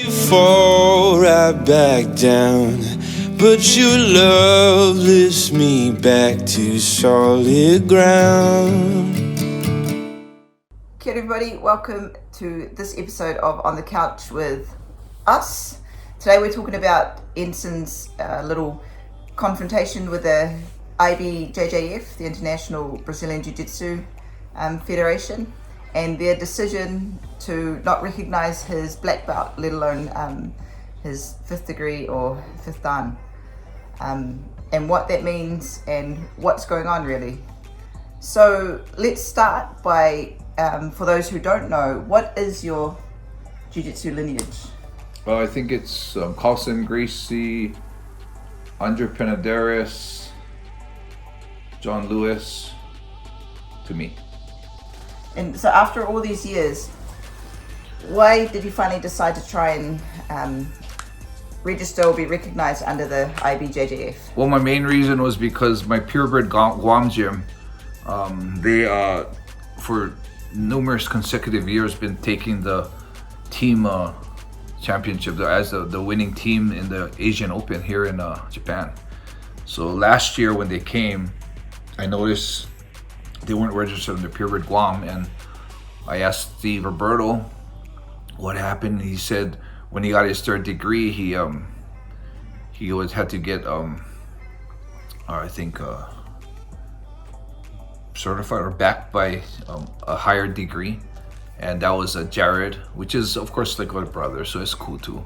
Fall right back down, but your love lifts me back to solid ground. Okay, everybody, welcome to this episode of On the Couch with us. Today we're talking about Enson's little confrontation with the IBJJF, the International Brazilian Jiu-Jitsu Federation, and their decision to not recognize his black belt, let alone his fifth degree or fifth dan, and what that means and what's going on really. So let's start by, for those who don't know, what is your jiu-jitsu lineage? Well, I think it's Carlson Gracie, Andre Penederis, John Lewis, to me. And so after all these years, why did you finally decide to try and register or be recognized under the IBJJF? Well, my main reason was because my purebred Guam gym, they for numerous consecutive years been taking the team championship as the winning team in the Asian Open here in Japan. So last year when they came, I noticed they weren't registered under purebred Guam, and I asked Steve Roberto what happened. He said when he got his third degree, he always had to get certified or backed by a higher degree, and that was Jared, which is of course like a brother, so it's cool too.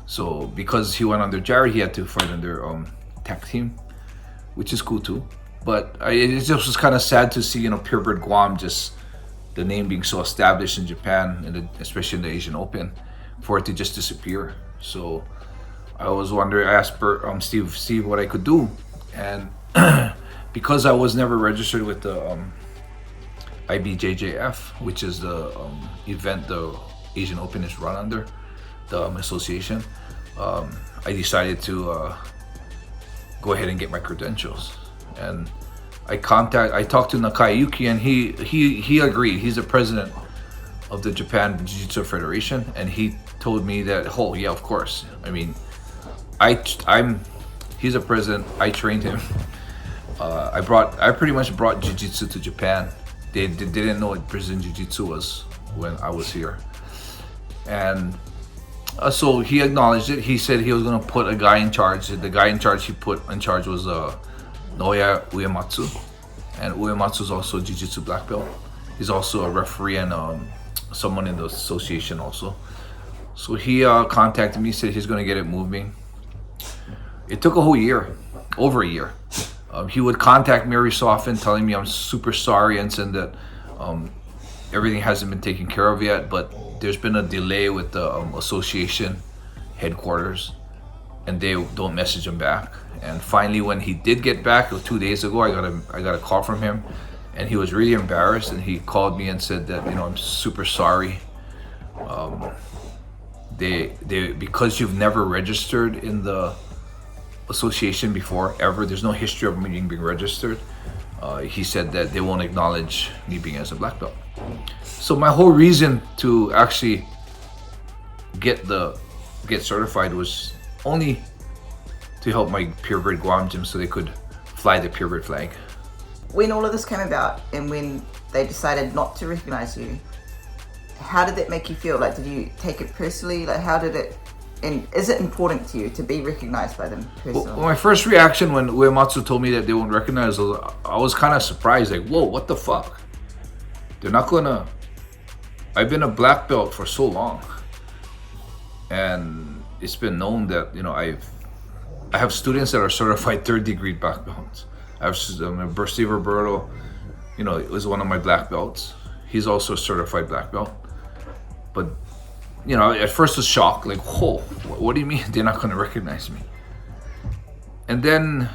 So because he went under Jared, he had to fight under tech team, which is cool too. But it just was kind of sad to see, purebred Guam, just the name being so established in Japan, and especially in the Asian Open, for it to just disappear. So I was wondering, I asked Steve what I could do, and because I was never registered with the IBJJF, which is the event the Asian Open is run under, the association, I decided to go ahead and get my credentials. And I talked to Nakayuki, and he agreed. He's the president of the Japan Jiu-Jitsu Federation, and he told me that, oh yeah, of course. I mean, he's a president. I trained him. I pretty much brought Jiu-Jitsu to Japan. They didn't know what Brazilian Jiu-Jitsu was when I was here, and so he acknowledged it. He said he was gonna put a guy in charge. The guy in charge he put in charge was Inoue Uematsu, and Uematsu is also a Jiu-Jitsu Black Belt. He's also a referee and someone in the association also. So he contacted me, said he's going to get it moving. It took a whole year, over a year. He would contact me every so often, telling me I'm super sorry, and saying that everything hasn't been taken care of yet, but there's been a delay with the association headquarters, and they don't message him back. And finally, when he did get back, it was 2 days ago, I got a call from him, and he was really embarrassed, and he called me and said that, I'm super sorry. They because you've never registered in the association before, ever, there's no history of me being registered. He said that they won't acknowledge me being as a black belt. So my whole reason to actually get certified was only to help my purebred Guam gym so they could fly the purebred flag. When all of this came about and when they decided not to recognize you, how did that make you feel? Like, did you take it personally? Like, how did it, and is it important to you to be recognized by them personally? Well, my first reaction when Uematsu told me that they won't recognize us, I was kind of surprised, like, whoa, what the fuck? They're not gonna, I've been a black belt for so long, and it's been known that, I have students that are certified third degree black belts. I have Steve Roberto, was one of my black belts. He's also a certified black belt. But, at first I was shocked, like, whoa, what do you mean they're not gonna recognize me? And then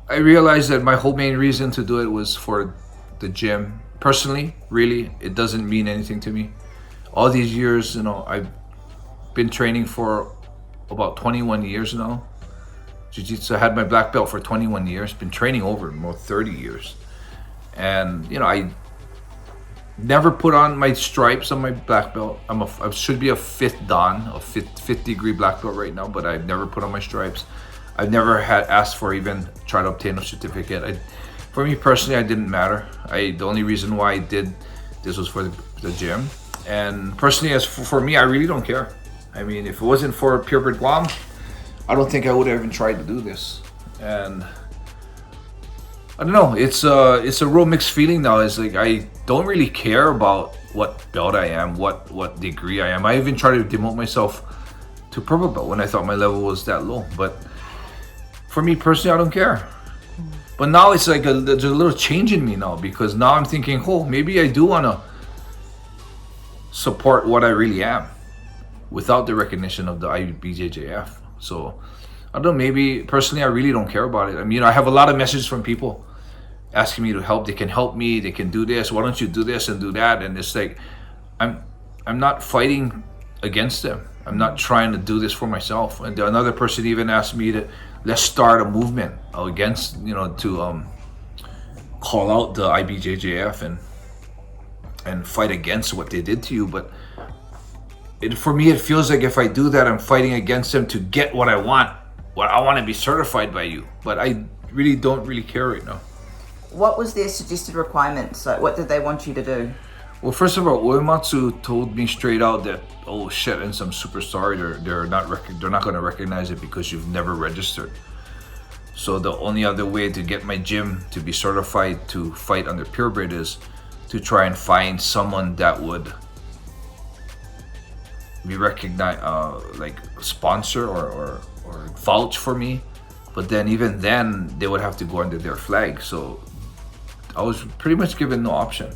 I realized that my whole main reason to do it was for the gym. Personally, really, it doesn't mean anything to me. All these years, I've been training for about 21 years now. Jiu-Jitsu, I had my black belt for 21 years, been training over more 30 years. And, never put on my stripes on my black belt. I should be a 5th dan, a 5th degree black belt right now, but I've never put on my stripes. I've never had asked for even try to obtain a certificate. For me personally, I didn't matter. The only reason why I did this was for the gym. And personally, as for me, I really don't care. I mean, if it wasn't for Purebred Guam, I don't think I would have even tried to do this. And I don't know. It's a real mixed feeling now. It's like I don't really care about what belt I am, what degree I am. I even tried to demote myself to purple belt when I thought my level was that low. But for me personally, I don't care. But now it's like there's a little change in me now, because now I'm thinking, oh, maybe I do want to support what I really am without the recognition of the IBJJF. So I don't know, maybe personally I really don't care about it. I mean, I have a lot of messages from people asking me to help. They can help me, they can do this, why don't you do this and do that? And it's like I'm not fighting against them. I'm not trying to do this for myself. And another person even asked me to let's start a movement against, to call out the IBJJF and fight against what they did to you. But for me, it feels like if I do that, I'm fighting against them to get what I want. I want to be certified by you. But I really don't care right now. What was their suggested requirements? Like, what did they want you to do? Well, first of all, Uematsu told me straight out that, oh shit, and I'm super sorry, they're not going to recognize it because you've never registered. So the only other way to get my gym to be certified to fight under Purebred is to try and find someone that would be recognized, like sponsor or vouch for me. But then even then, they would have to go under their flag. So I was pretty much given no option.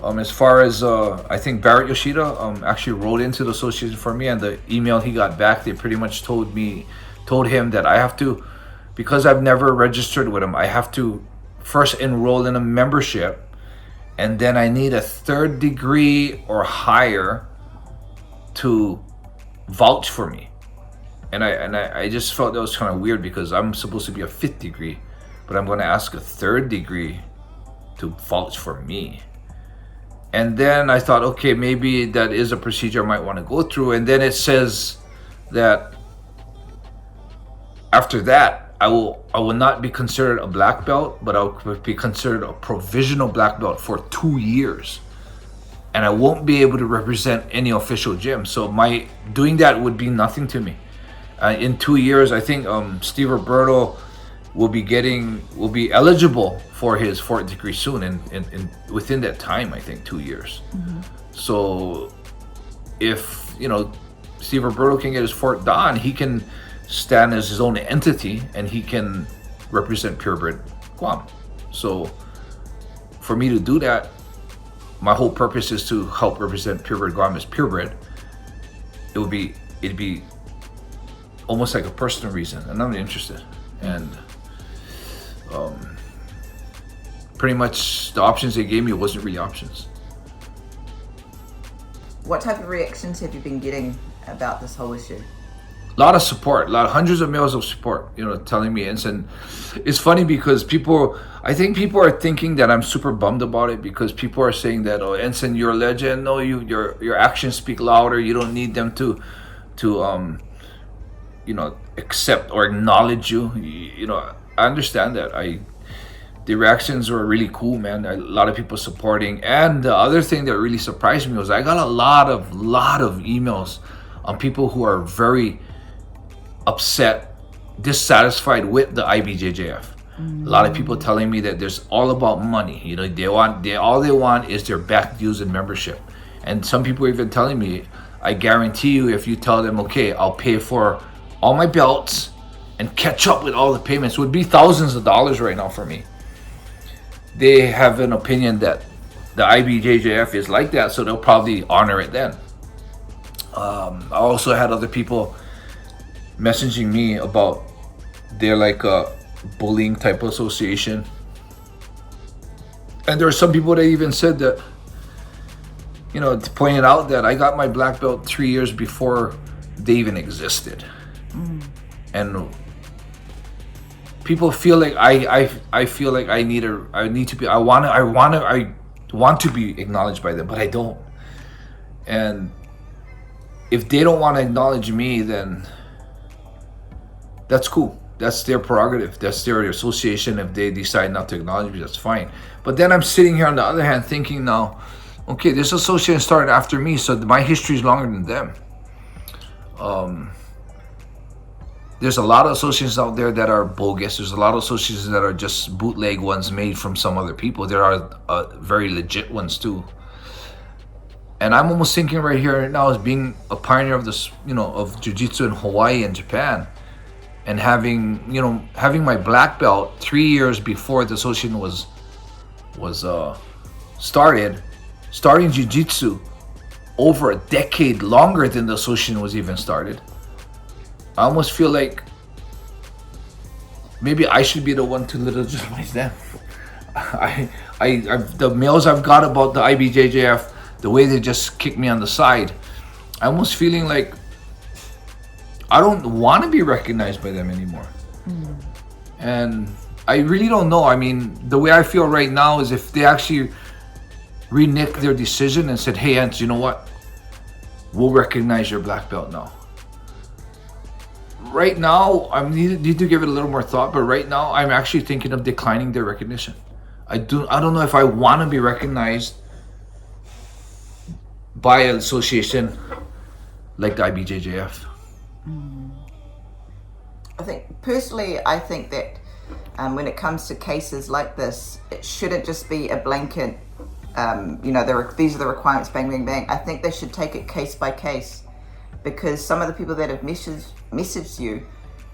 As far as I think Barrett Yoshida actually wrote into the association for me, and the email he got back, they pretty much told him that I have to, because I've never registered with him, I have to first enroll in a membership, and then I need a 3rd degree or higher to vouch for me. And I just felt that was kind of weird, because I'm supposed to be a 5th degree, but I'm going to ask a 3rd degree to vouch for me. And then I thought, okay, maybe that is a procedure I might want to go through. And then it says that after that, I will not be considered a black belt, but I'll be considered a provisional black belt for 2 years. And I won't be able to represent any official gym. So my doing that would be nothing to me. In 2 years, I think Steve Roberto will be eligible for his 4th degree soon, and within that time, I think 2 years. Mm-hmm. So if Steve Roberto can get his 4th dan, he can stand as his own entity and he can represent Purebred Guam. So for me to do that, my whole purpose is to help represent Purebred Guam as Purebred. It'd be almost like a personal reason, and I'm interested. And pretty much the options they gave me wasn't really options. What type of reactions have you been getting about this whole issue? A lot of support, hundreds of mails of support, telling me. And it's funny because I think people are thinking that I'm super bummed about it, because people are saying that, oh, Enson, you're a legend. No, your actions speak louder. You don't need them to accept or acknowledge you. I understand that. The reactions were really cool, man. A lot of people supporting. And the other thing that really surprised me was I got a lot of emails on people who are very upset, dissatisfied with the IBJJF. A lot of people telling me that there's all about money. All they want is their back dues and membership. And some people are even telling me, I guarantee you, if you tell them, okay, I'll pay for all my belts and catch up with all the payments, it would be thousands of dollars right now for me. They have an opinion that the IBJJF is like that, so they'll probably honor it then. I also had other people messaging me about they're like a bullying type of association. And there are some people that even said that, pointing out that I got my black belt 3 years before they even existed. And people feel like I feel like I want to be acknowledged by them, but I don't. And if they don't want to acknowledge me, then that's cool. That's their prerogative. That's their association. If they decide not to acknowledge me, that's fine. But then I'm sitting here on the other hand thinking now, okay, this association started after me, so my history is longer than them. There's a lot of associations out there that are bogus. There's a lot of associations that are just bootleg ones made from some other people. There are very legit ones too. And I'm almost thinking right here right now as being a pioneer of this, of jiu-jitsu in Hawaii and Japan, and having my black belt 3 years before the association was starting jiu-jitsu over a decade longer than the association was even started. I almost feel like maybe I should be the one to legitimize them. The mails I've got about the IBJJF, the way they just kick me on the side, I'm almost feeling like I don't want to be recognized by them anymore. And I really don't know. I mean, the way I feel right now is if they actually reneged their decision and said, hey, Ents, you know what? We'll recognize your black belt now. Right now, I need to give it a little more thought, but right now, I'm actually thinking of declining their recognition. I don't know if I want to be recognized by an association like the IBJJF. I think that when it comes to cases like this, it shouldn't just be a blanket, these are the requirements, bang, bang, bang. I think they should take it case by case, because some of the people that have messaged you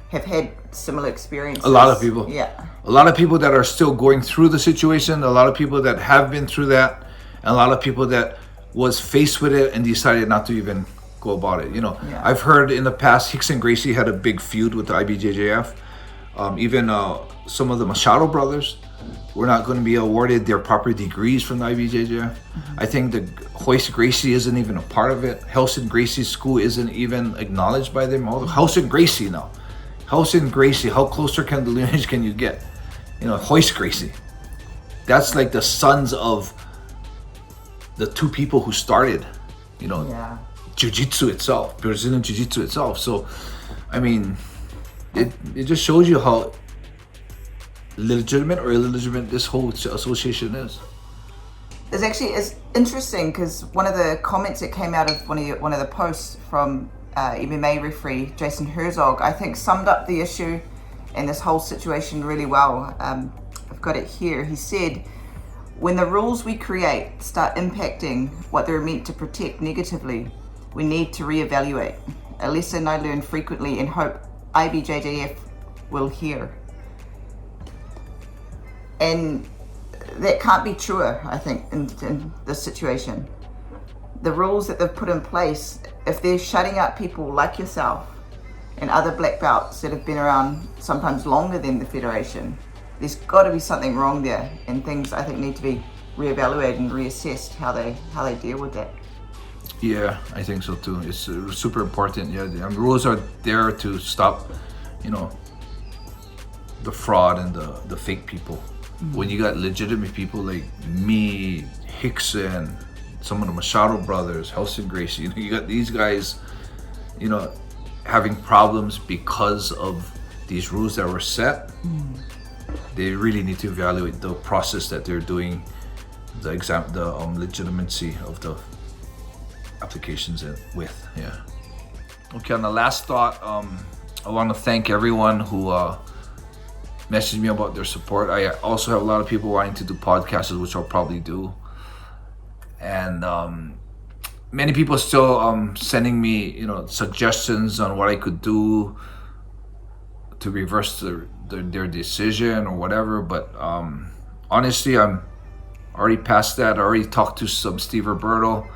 have had similar experiences. A lot of people. Yeah. A lot of people that are still going through the situation, a lot of people that have been through that, and a lot of people that was faced with it and decided not to even go about it. I've heard in the past Rickson Gracie had a big feud with the IBJJF. Even some of the Machado brothers were not going to be awarded their proper degrees from the IBJJF. I think the Royce Gracie isn't even a part of it. Ensons Gracie's school isn't even acknowledged by them. Ensons Gracie now. Ensons Gracie, how closer can the lineage can you get? Royce Gracie. That's like the sons of the two people who started, jiu-jitsu itself, Brazilian jiu-jitsu itself. So, I mean, it just shows you how legitimate or illegitimate this whole association is. It's interesting because one of the comments that came out of one of the posts from MMA referee Jason Herzog, I think summed up the issue and this whole situation really well. I've got it here. He said, when the rules we create start impacting what they're meant to protect negatively, we need to reevaluate. A lesson I learn frequently and hope IBJJF will hear. And that can't be truer, I think, in this situation. The rules that they've put in place, if they're shutting out people like yourself and other black belts that have been around sometimes longer than the Federation, there's got to be something wrong there, and things I think need to be reevaluated and reassessed how they deal with that. Yeah, I think so too. It's super important. Yeah, the rules are there to stop, the fraud and the fake people. When you got legitimate people like me, Rickson, some of the Machado brothers, Ensons Gracie, you got these guys, having problems because of these rules that were set. They really need to evaluate the process that they're doing, the legitimacy of the applications with. Yeah. Okay, on the last thought, I want to thank everyone who messaged me about their support. I also have a lot of people wanting to do podcasts, which I'll probably do. And many people still sending me, suggestions on what I could do to reverse their decision or whatever. But honestly, I'm already past that. I already talked to Steve Roberto,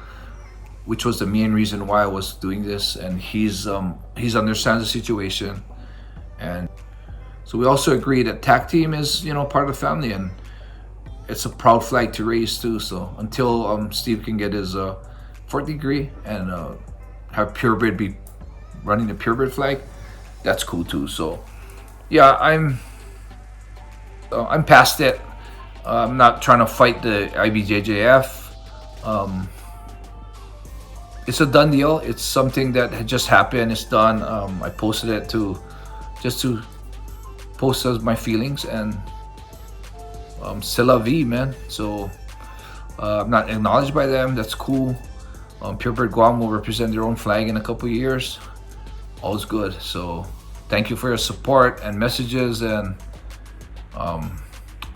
which was the main reason why I was doing this, and he's understands the situation. And so we also agree that tag team is part of the family, and it's a proud flag to raise too. So until Steve can get his fourth degree and have purebred be running the purebred flag, that's cool too. So yeah, I'm past it. I'm not trying to fight the IBJJF. It's a done deal. It's something that had just happened. It's done. I posted it just to post as my feelings, and c'est la vie, man. So I'm not acknowledged by them. That's cool. Purebred Guam will represent their own flag in a couple years. All's good. So thank you for your support and messages, and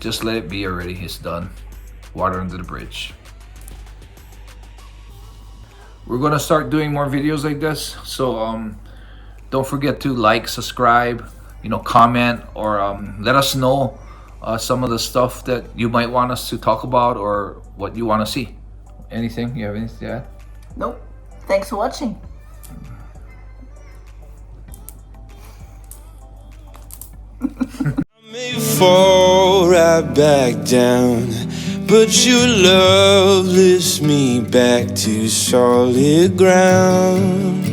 just let it be already. It's done. Water under the bridge. We're gonna start doing more videos like this. So don't forget to like, subscribe, comment, or let us know some of the stuff that you might want us to talk about or what you want to see. Anything? You have anything to add? Nope. Thanks for watching. May fall right back down, but your love lifts me back to solid ground.